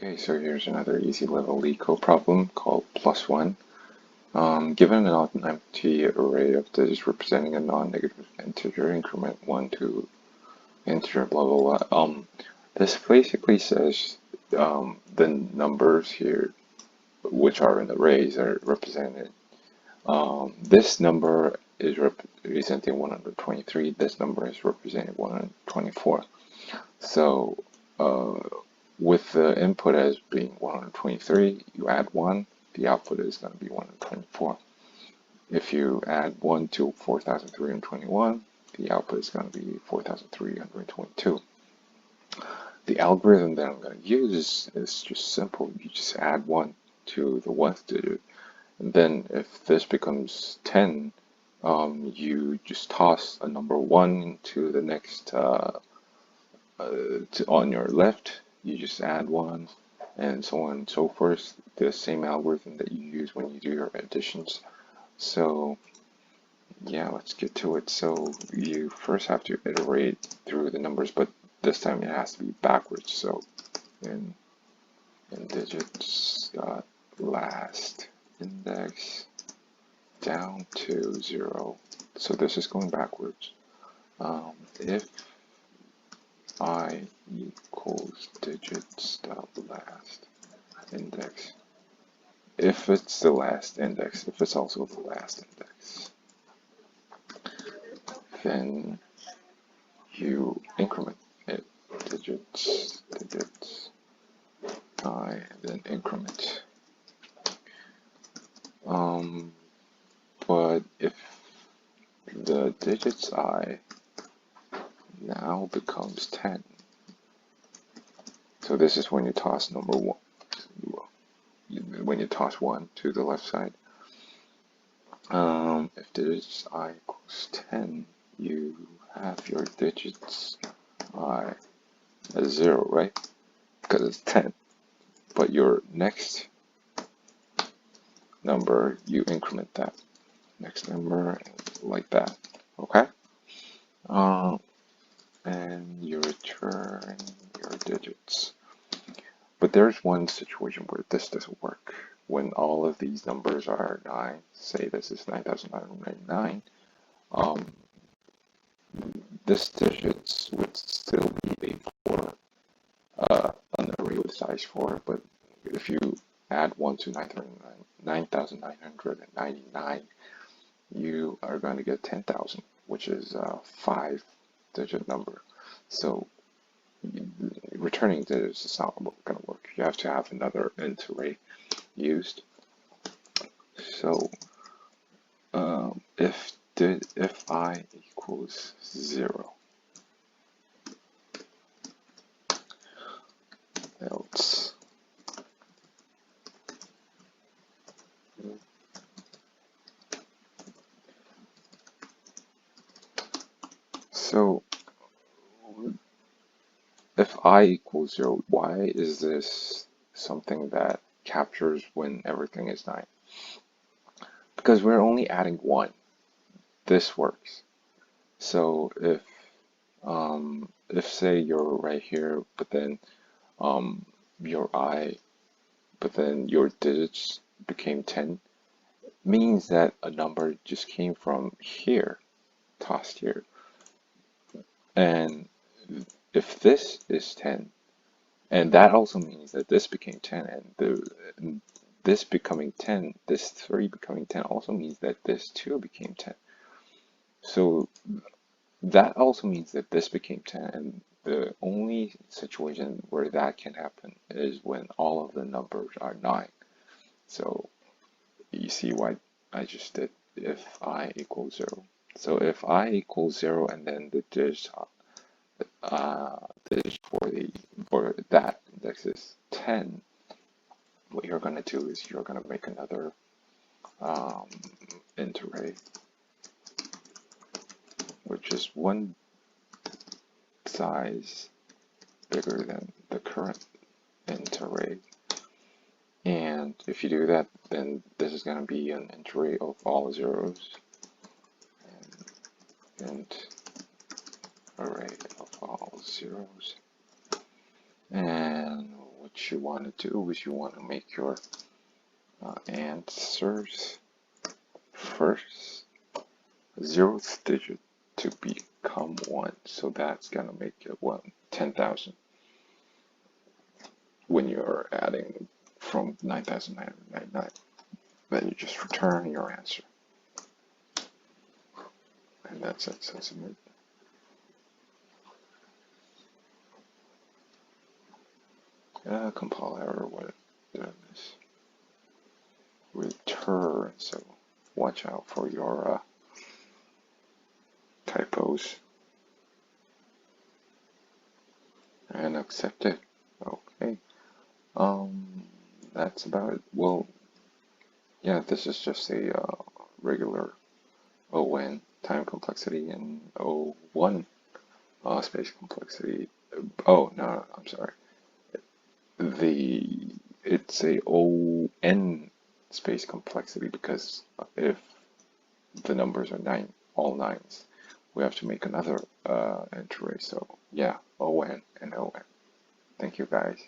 Okay, so here's another easy level LeetCode problem called +1. Given an empty array of digits representing a non-negative integer, increment 1 to integer, blah, blah, blah. This basically says the numbers here, which are in arrays, are represented. This number is representing 123, this number is representing 124. So, with the input as being 123, you add 1, the output is going to be 124. If you add 1 to 4,321, the output is going to be 4,322. The algorithm that I'm going to use is just simple. You just add 1 to the 1st digit, and then if this becomes 10, you just toss a number 1 to the next on your left. You just add 1, and so on and so forth. The same algorithm that you use when you do your additions. So yeah, let's get to it. So you first have to iterate through the numbers, but this time it has to be backwards. So in digits last index down to 0. So this is going backwards. If I equals digits dot last index. If it's the last index, if it's also the last index, then you increment it, digits, I, and then increment. But if the digits I now becomes 10, so this is when you toss number 1, when you toss 1 to the left side. If digits I equals 10, you have your digits I as 0, right? Because it's 10. But your next number, you increment that. Next number, like that. Okay? And you return your digits. But there's one situation where this doesn't work. When all of these numbers are 9, say this is 9,999, this digits would still be a 4, an array with size 4, but if you add 1 to 9,999, you are going to get 10,000, which is a 5-digit number. So returning digits is not going to work. You have to have another int array used. So if I equals 0, else so if I equals 0, why is this something that captures when everything is 9? Because we're only adding 1. This works. So if say you're right here, but then your I, but then your digits became 10, means that a number just came from here, tossed here. And if this is 10, and that also means that this became 10, and this becoming 10, this 3 becoming 10 also means that this 2 became 10. So that also means that this became 10, and the only situation where that can happen is when all of the numbers are 9. So you see why I just did if I equals 0. So if I equals 0 and then the digits for that index is 10, what you're going to do is you're going to make another int array, which is 1 size bigger than the current int array. And if you do that, then this is going to be an int array of all zeros, and array of all zeros. And what you want to do is you want to make your answers first 0th digit to become 1. So that's going to make it 10,000 when you're adding from 9,999. Then you just return your answer. And that's it. So submit. Compile error, what doing this? Return, so watch out for your typos. And accept it. Okay. That's about it. Well, yeah, this is just a regular ON time complexity and O1 space complexity. Oh, no, I'm sorry. It's a ON space complexity because if the numbers are all nines, we have to make another entry. So yeah, ON and ON. Thank you guys.